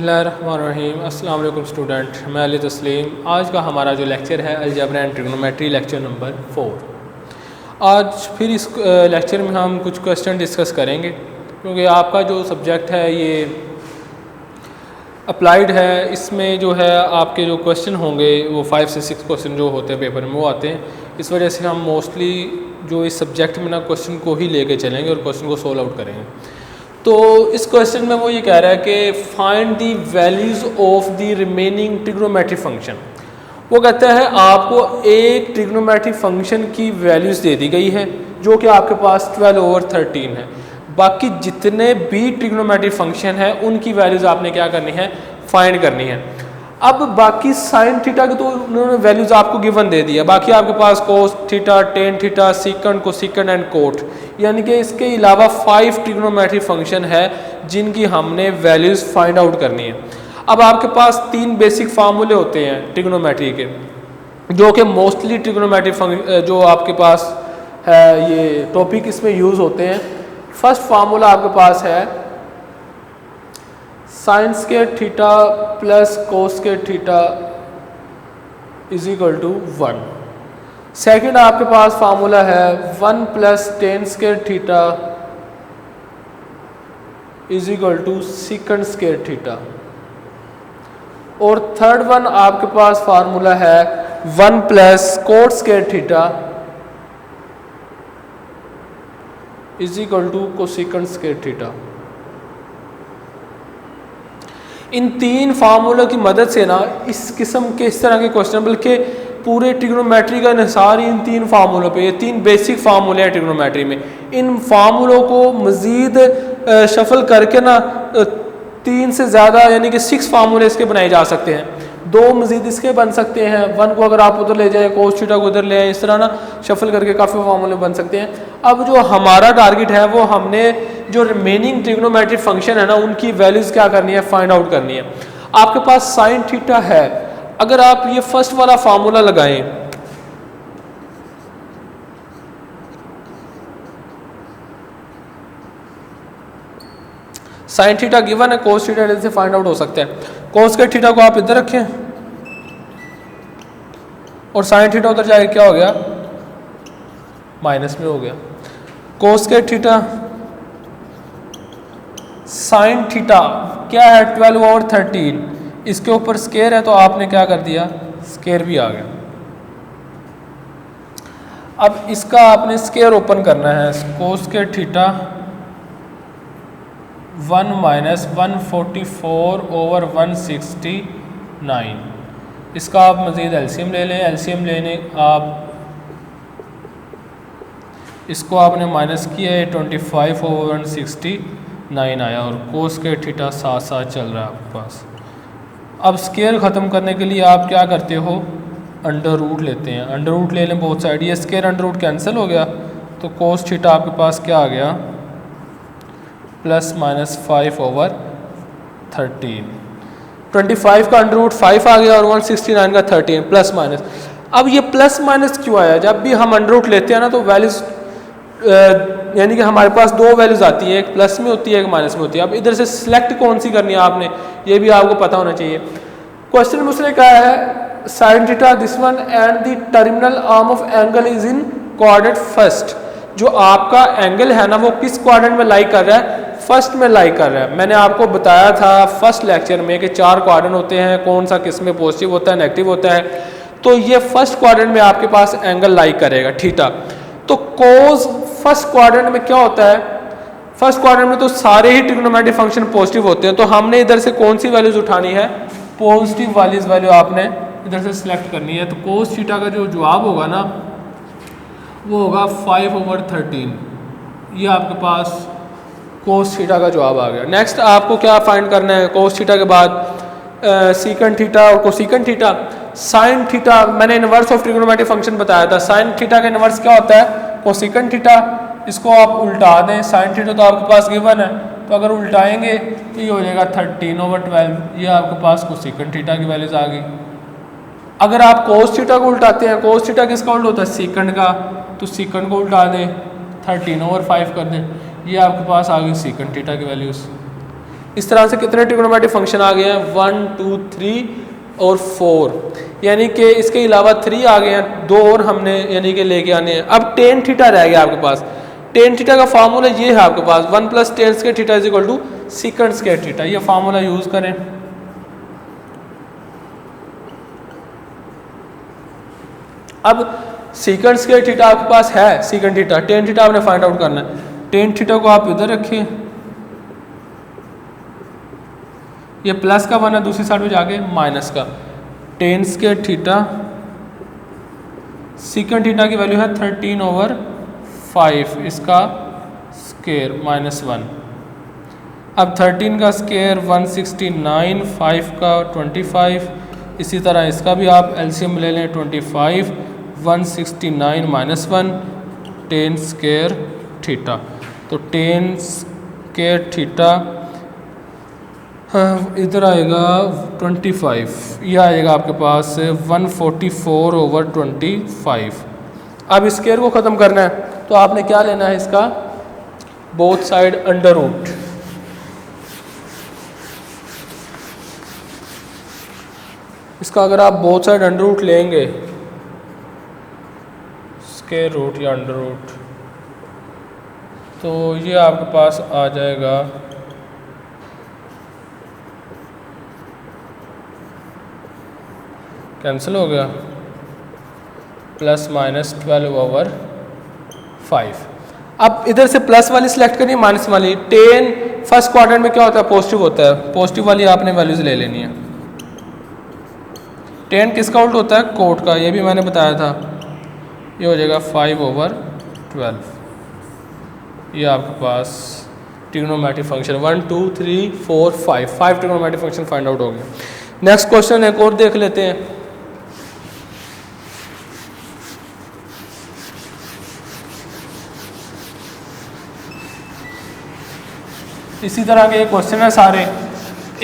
बिस्मिल्लाहिर्रहमानिर्रहीम। अस्सलाम वालेकुम स्टूडेंट, मैं अली तस्लीम। आज का हमारा जो लेक्चर है algebra and trigonometry lecture number 4। आज फिर इस लेक्चर में हम कुछ क्वेश्चन डिस्कस करेंगे क्योंकि आपका जो सब्जेक्ट है ये अप्लाइड है। इसमें जो है आपके जो क्वेश्चन होंगे वो 5 से 6 क्वेश्चन जो होते हैं पेपर में वो आते हैं। इस वजह से हम मोस्टली जो इस सब्जेक्ट में ना क्वेश्चन को ही लेके चलेंगे और क्वेश्चन को सोल्व आउट करेंगे। तो इस क्वेश्चन में वो ये कह रहा है कि find the values of the remaining trigonometric function. वो कहता है आपको एक ट्रिग्नोमेट्रिक फंक्शन की वैल्यूज़ दे दी गई है जो कि आपके पास 12/13 है। बाकी जितने भी ट्रिग्नोमेट्रिक फंक्शन है उनकी वैल्यूज़ आपने क्या करनी है, फाइंड करनी है। अब बाकी साइन थीटा की तो उन्होंने वैल्यूज़ आपको गिवन दे दी है। बाकी आपके पास cos theta, tan theta, secant, cosecant and cot, यानी कि इसके अलावा 5 ट्रिग्नोमेट्रिक फंक्शन है जिनकी हमने वैल्यूज़ फाइंड आउट करनी है। अब आपके पास 3 बेसिक फार्मूले होते हैं ट्रिग्नोमेट्री के जो कि मोस्टली ट्रिग्नोमेट्रिक जो आपके पास है ये टॉपिक इसमें यूज़ होते हैं। फर्स्ट फार्मूला आपके पास है sine square theta plus cos square theta is equal to 1। Second आपके पास फार्मूला है 1 plus tan square theta is equal to secant square theta. और थर्ड वन आपके पास फार्मूला है 1 plus cot square theta is equal to cosecant square theta. इन 3 फार्मूलों की मदद से ना इस किस्म के इस तरह के क्वेश्चन, बल्कि पूरे ट्रिग्नोमेट्री का निसार इन 3 फार्मूलों पे, ये 3 बेसिक फार्मूले हैं ट्रिग्नोमेट्री में। इन फार्मूलों को मज़ीद शफल करके ना 3 से ज़्यादा यानी कि 6 फार्मूले इसके बनाए जा सकते हैं। 2 मज़ीद इसके बन सकते हैं। 1 को अगर आप उधर ले जाएं, कोस थीटा को उधर ले आए, इस तरह ना शफल करके काफ़ी फार्मूले बन सकते हैं। अब जो हमारा टारगेट है वो हमने जो रिमेनिंग ट्रिग्नोमेट्रिक फंक्शन है ना उनकी वैल्यूज़ क्या करनी है, फाइंड आउट करनी है। आपके पास साइन थीटा है, अगर आप ये फर्स्ट वाला फार्मूला लगाएं, साइन थीटा गिवन है, कोस थीटा से फाइंड आउट हो सकता है। कोस के थीटा को आप इधर रखें और साइन थीटा उधर जाके क्या हो गया, माइनस में हो गया। कोस के थीटा साइन थीटा क्या है 12/13, इसके ऊपर स्केयर है तो आपने क्या कर दिया, स्केयर भी आ गया। अब इसका आपने स्केयर ओपन करना है। कोस के थीटा 1 माइनस 144/169। इसका आप मज़ीद एलसीएम ले लें। एलसीएम लेने आप इसको आपने माइनस किया है 25/169 आया और कोस के थीटा साथ साथ चल रहा है आपके पास। अब स्केयर ख़त्म करने के लिए आप क्या करते हो, अंडर रूट लेते हैं। अंडर रूट ले लें बोथ साइड, ये स्केयर अंडर रूट कैंसिल हो गया तो कोस थीटा आपके पास क्या आ गया, प्लस माइनस 5/13। 25 का अंडर रूट 5 आ गया और 169 का 13 प्लस माइनस। अब ये प्लस माइनस क्यों आया, जब भी हम अंडर रूट लेते हैं ना तो वैल्यूज यानी कि हमारे पास 2 वैल्यूज आती है, एक प्लस में होती है एक माइनस में होती है। अब इधर से सिलेक्ट कौन सी करनी है आपने, ये भी आपको पता होना चाहिए। क्वेश्चन में उसने कहा है sine theta this one and the terminal arm of angle is in quadrant first. जो आपका एंगल है ना वो किस क्वाड्रेंट में लाई कर रहा है, फर्स्ट में लाई कर रहा है। मैंने आपको बताया था फर्स्ट लेक्चर में कि 4 क्वाड्रेंट होते हैं, कौन सा किस में पॉजिटिव होता है नेगेटिव होता है। तो ये फर्स्ट क्वाड्रेंट में आपके पास एंगल लाई करेगा थीटा। तो कोस फर्स्ट क्वाड्रेंट में क्या होता है, फर्स्ट क्वाड्रेंट में तो सारे ही ट्रिग्नोमेट्रिक फंक्शन पॉजिटिव होते हैं। तो हमने इधर से कौन सी वैल्यूज उठानी है, पॉजिटिव वाली वैल्यू आपने इधर से सिलेक्ट करनी है। तो कोस थीटा का जो जवाब होगा ना वो होगा 5/13। ये आपके पास कोस थीटा का जवाब आ गया। नेक्स्ट आपको क्या फाइंड करना है, कोस थीटा के बाद सीकंड थीटा और कोसिकंड थीटा। साइन थीटा मैंने इनवर्स ऑफ ट्रिग्नोमेट्रिक फंक्शन बताया था। साइन थीटा का इनवर्स क्या होता है, कोसिकंड थीटा। इसको आप उल्टा दें, साइन थीटा तो आपके पास गिवन है तो अगर उल्टाएंगे तो ये हो जाएगा 13/12। ये आपके पास कोसिकंड थीटा की वैल्यूज आ गई। अगर आप कोस थीटा को उल्टाते हैं, कोस थीटा किसका उल्टा होता है, सीकंड का, तो सीकंड को उल्टा दें 13/5 कर दें, ये आपके पास आ गई सीकंड थीटा की वैल्यूज़। इस तरह से कितने ट्रिग्नोमेट्रिक फंक्शन आ गए हैं 1 2 3 और 4, यानी कि इसके अलावा 3 आ गए हैं, 2 और हमने यानी कि लेके आने हैं। अब टेन थीटा रह गया आपके पास। टेन थीटा का फार्मूला ये है आपके पास 1 + tan square theta is equal to secant square theta. ये फार्मूला यूज करें। अब सीकेंट स्क्वायर थीटा आपके पास है, सीकेंट थीटा, टेन थीटा आपने फाइंड आउट करना है। टेन थीटा को आप इधर रखिए, ये प्लस का बना, दूसरी साइड पे जाके माइनस का। Ten square theta, secant theta की वैल्यू है 13/5, इसका स्क्वायर -1। अब 13 का स्क्वायर 169, 5 का 25, इसी तरह इसका भी आप एलसीएम ले लें 25, 169 -1, टेन स्क्वायर थीटा। तो टेन स्क्वायर थीटा इधर आएगा 25, यह आएगा आपके पास 144/25। अब स्क्वायर को ख़त्म करना है तो आपने क्या लेना है, इसका बोथ साइड अंडर रूट। इसका अगर आप बोथ साइड अंडर रूट लेंगे, स्क्वायर रूट या अंडर रूट, तो ये आपके पास आ जाएगा कैंसिल हो गया +-12/5। अब इधर से प्लस वाली सिलेक्ट करनी है, माइनस वाली। टेन फर्स्ट क्वाड्रेंट में क्या होता है, पॉजिटिव होता है, पॉजिटिव वाली आपने वैल्यूज ले लेनी है। टेन किसका उल्ट होता है, कोट का, ये भी मैंने बताया था। ये हो जाएगा 5/12। ये आपके पास trigonometric function 1 2 3 4 5 trigonometric function find out हो गया। नेक्स्ट क्वेश्चन एक और देख लेते हैं। इसी तरह के क्वेश्चन है सारे।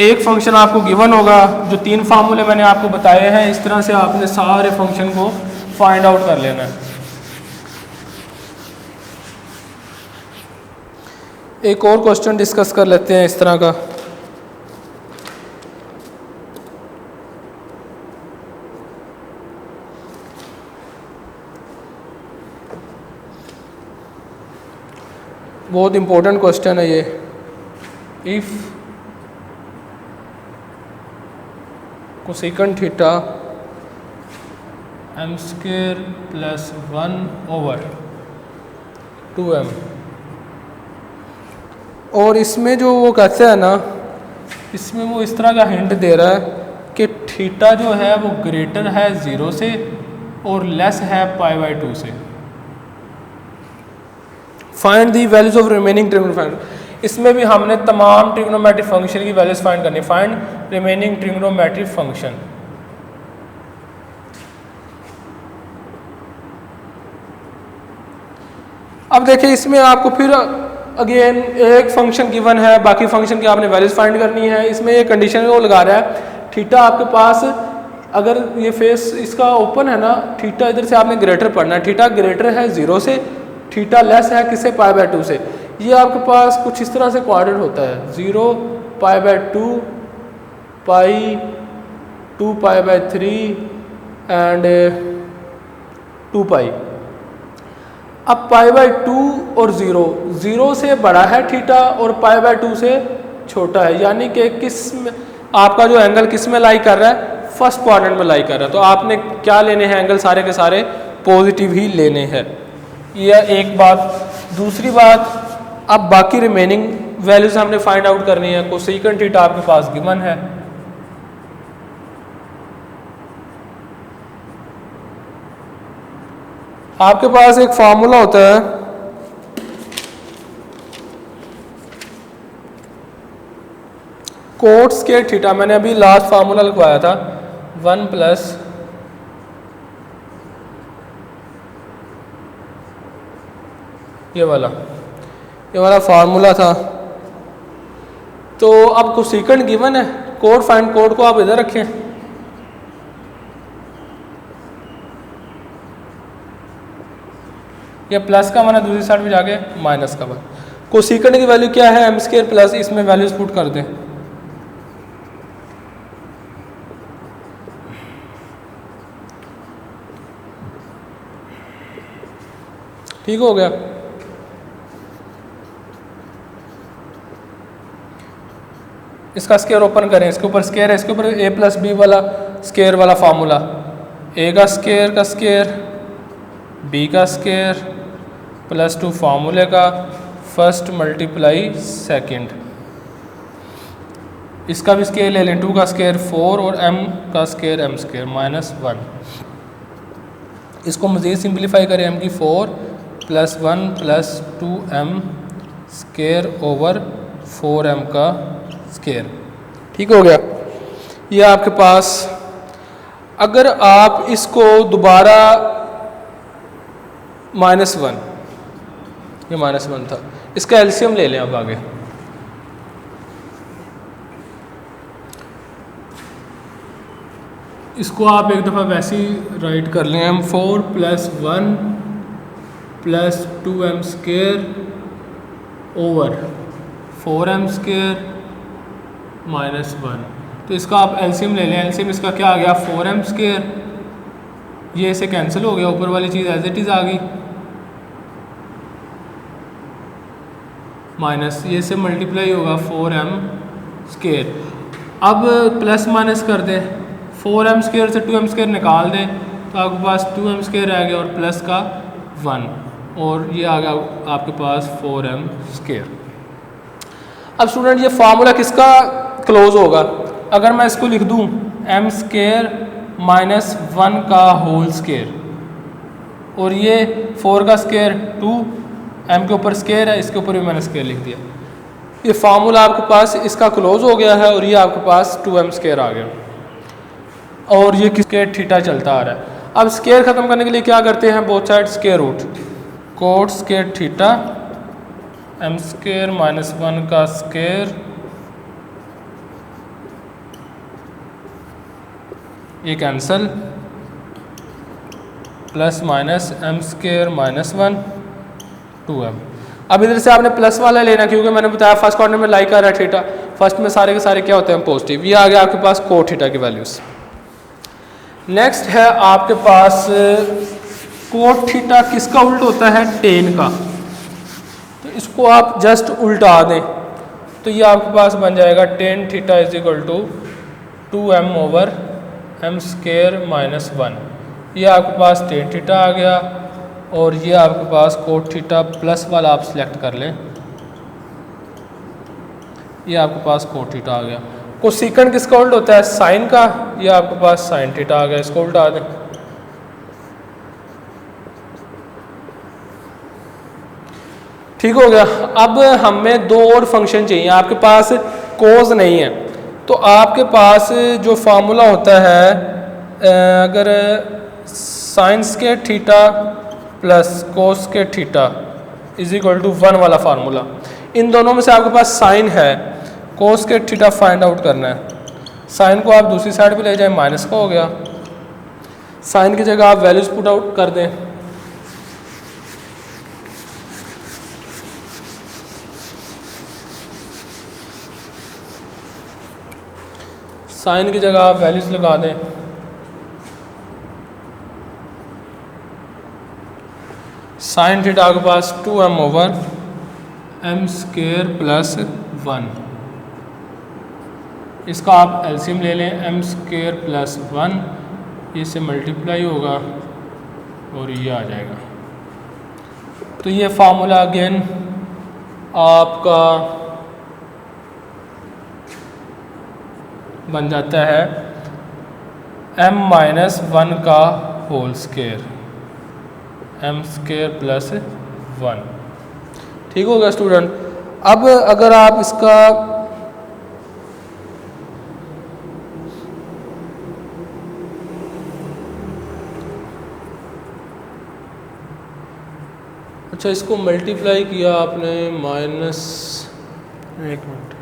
एक फंक्शन आपको गिवन होगा, जो 3 फार्मूले मैंने आपको बताए हैं, इस तरह से आपने सारे फंक्शन को फाइंड आउट कर लेना है। एक और क्वेश्चन डिस्कस कर लेते हैं इस तरह का। बहुत इंपॉर्टेंट क्वेश्चन है ये। If cosecant theta m² + 1/2m, और इसमें जो वो कहते हैं ना, इसमें वो इस तरह का हिंट दे रहा है कि थीटा जो है वो ग्रेटर है 0 से और लेस है π/2 से। Find the values of remaining trigonometric. इसमें भी हमने तमाम ट्रिग्नोमेट्रिक फंक्शन की वैल्यूज फाइंड करनी। Find remaining trigonometric function. अब देखिए, इसमें आपको फिर अगेन एक फंक्शन गिवन है, बाकी फंक्शन की आपने वैल्यूज फाइंड करनी है। इसमें एक कंडीशन वो लगा रहा है, थीटा आपके पास अगर ये फेस इसका ओपन है ना, थीटा इधर से आपने ग्रेटर पढ़ना है। थीटा ग्रेटर है 0 से, थीटा लेस है किससे, π/2 से। ये आपके पास कुछ इस तरह से क्वाड्रेंट होता है, 0 π/2 पाई 2π/3 एंड 2π। अब π/2 और 0 से बड़ा है थीटा और π/2 से छोटा है, यानी कि किस में आपका जो एंगल किस में लाई कर रहा है, फर्स्ट क्वाड्रेंट में लाई कर रहा है। तो आपने क्या लेने हैं, एंगल सारे के सारे पॉजिटिव ही लेने हैं। यह एक बात। दूसरी बात, अब बाकी रिमेनिंग वैल्यूज हमने फाइंड आउट करनी है। कोसेकंड थीटा आपके पास गिवन है, आपके पास एक फार्मूला होता है कोट स्क्वायर थीटा। मैंने अभी लास्ट फार्मूला लिखवाया था 1 प्लस ये वाला फार्मूला था। तो अब कोसेकंड गिवन है, कोड फाइंड, कोड को आप इधर रखें। ये प्लस का माना दूसरी साइड में जाके माइनस का बन। कोसेकंड की वैल्यू क्या है, m² प्लस, इसमें वैल्यूज पुट कर दें। ठीक हो गया। इसका स्केयर ओपन करें, इसके ऊपर स्केयर है, इसके ऊपर ए प्लस बी वाला स्केयर वाला फार्मूला, ए का स्केयर बी का स्केयर प्लस 2 फार्मूले का फर्स्ट मल्टीप्लाई सेकंड। इसका भी स्केयर ले लें, 2 का स्केयर 4 और m का स्केयर m स्केयर -1। इसको मज़ीद सिंप्लीफाई करें, m की 4 + 1 + 2m स्केयर ओवर 4m का स्केयर। ठीक हो गया। ये आपके पास, अगर आप इसको दोबारा -1, ये -1 था, इसका एलसीएम ले लें अब आगे। इसको आप एक दफ़ा वैसे ही राइट कर लें, m4 + 1 + 2m square over 4m square -1। तो इसका आप एलसीएम ले लें। एलसीएम इसका क्या आ गया, 4m स्केयर, ये इसे कैंसिल हो गया, ऊपर वाली चीज़ एज इट इज़ आ गई, माइनस ये से मल्टीप्लाई होगा 4m स्केयर। अब प्लस माइनस कर दें, 4m स्केयर से 2m स्केयर निकाल दें तो आपके पास 2m स्केयर आ गया और प्लस का 1, और ये आ गया आपके पास 4m स्केयर। अब स्टूडेंट ये फार्मूला किसका क्लोज होगा, अगर मैं इसको लिख दूं m स्केयर -1 का होल स्केयर, और ये 4 का स्केयर 2, m के ऊपर स्केयर है, इसके ऊपर भी मैंने स्केयर लिख दिया, ये फार्मूला आपके पास इसका क्लोज हो गया है, और ये आपके पास 2m स्केयर आ गया, और ये स्केयर थीटा चलता आ रहा है। अब स्केयर ख़त्म करने के लिए क्या करते हैं, both side square root, cot square theta m square -1 का स्केयर, ये cancel, plus minus m square -1 2m। अब इधर से आपने प्लस वाला लेना, क्योंकि मैंने बताया फर्स्ट क्वाड्रेंट में लाइक आ रहा है थीटा, फर्स्ट में सारे के सारे क्या होते हैं, पॉजिटिव। ये आ गया आपके पास कोट थीटा की वैल्यूज। नेक्स्ट है आपके पास कोट थीटा किसका उल्ट होता है, टेन का, तो इसको आप जस्ट उल्टा दें तो ये आपके पास बन जाएगा tan theta = 2m over m square -1। ये आपके पास टेन थीटा आ गया, और ये आपके पास कोट थीटा प्लस वाला आप सिलेक्ट कर लें, ये आपके पास कोट थीटा आ गया। कोसेकंड किसका उल्ट होता है, साइन का, ये आपके पास साइन थीटा आ गया, इसको उल्टा दें। ठीक हो गया। अब हमें दो और फंक्शन चाहिए, आपके पास कोस नहीं है, तो आपके पास जो फार्मूला होता है, अगर sine square theta plus cos square theta = 1 वाला फार्मूला, इन दोनों में से आपके पास साइन है, cos square theta find out करना है। साइन को आप दूसरी साइड पे ले जाएं, माइनस का हो गया, साइन की जगह आप वैल्यूज पुट आउट कर दें, साइन की जगह आप वैल्यूज लगा दें, साइन थीटा के पास 2m ओवर m स्केयर +1। इसका आप एलसीएम ले लें, m स्केयर +1, ये से मल्टीप्लाई होगा और ये आ जाएगा। तो ये फार्मूला अगेन आपका बन जाता है m-1 का होल स्केयर, m स्केयर +1। ठीक हो गया स्टूडेंट। अब अगर आप इसका अच्छा इसको मल्टीप्लाई किया आपने माइनस, एक मिनट,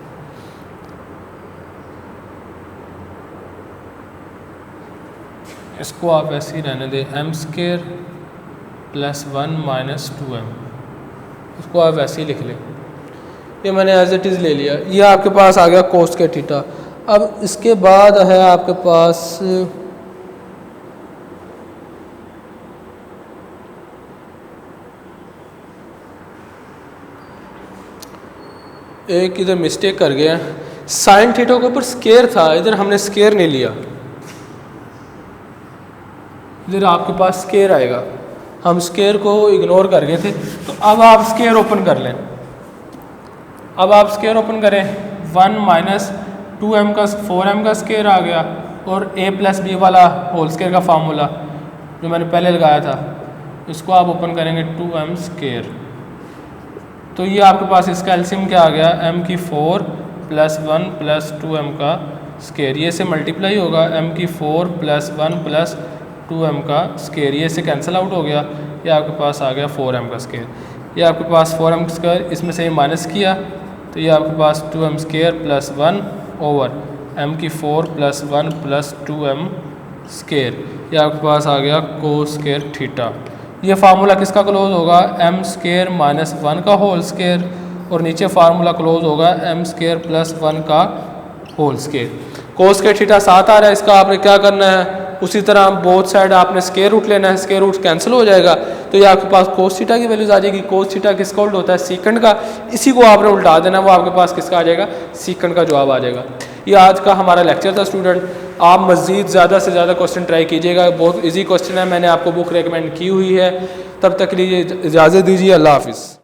इसको आप ऐसे ही रहने दें, m स्केयर +1 - 2m, उसको आप वैसे ही लिख लें, ये मैंने एज इट इज़ ले लिया। ये आपके पास आ गया कोस के थीटा। अब इसके बाद है आपके पास एक इधर मिस्टेक कर गया, साइन थीटा के ऊपर स्केयर था, इधर हमने स्केयर नहीं लिया, इधर आपके पास स्केयर आएगा, हम स्केयर को इग्नोर कर गए थे। तो अब आप स्केयर ओपन कर लें, अब आप स्केयर ओपन करें, 1 माइनस 2m का 4m का स्केयर आ गया और a प्लस बी वाला होल स्केयर का फार्मूला जो मैंने पहले लगाया था, इसको आप ओपन करेंगे 2m स्केयर। तो ये आपके पास इसका एलसीएम क्या आ गया, m की 4 प्लस 1 प्लस 2m का स्केयर, ये से मल्टीप्लाई होगा m की 4 प्लस 1 प्लस 2m का स्केयर, ये से कैंसिल आउट हो गया, ये आपके पास आ गया 4m का स्केयर। ये आपके पास 4m स्क्वायर, इसमें से माइनस किया तो ये आपके पास 2m square plus 1 over m की 4 प्लस 1 प्लस 2m स्क्वायर, ये आपके पास आ गया कोस स्क्वायर थीटा। ये फार्मूला किसका क्लोज होगा, m स्क्वायर माइनस 1 का होल स्क्वायर, और नीचे फार्मूला क्लोज होगा m स्क्वायर प्लस 1 का whole square. Cos square theta 7 आ रहा है, इसका आपने क्या करना है, उसी तरह बोथ साइड आपने स्क्वायर रूट लेना है, स्क्वायर रूट कैंसिल हो जाएगा तो ये आपके पास कोस थीटा की वैल्यूज आ जाएगी। कोस थीटा किसका उल्टा होता है, सीकेंड का, इसी को आपने उल्टा देना, वो आपके पास किसका आ जाएगा, सीकेंड का जवाब आ जाएगा। ये आज का हमारा लेक्चर था स्टूडेंट, आप मज़ीद ज़्यादा से ज़्यादा क्वेश्चन ट्राई कीजिएगा, बहुत ईजी क्वेश्चन है, मैंने आपको बुक रिकमेंड की हुई है। तब तक के लिए इजाज़त दीजिए, अल्लाह हाफिज़।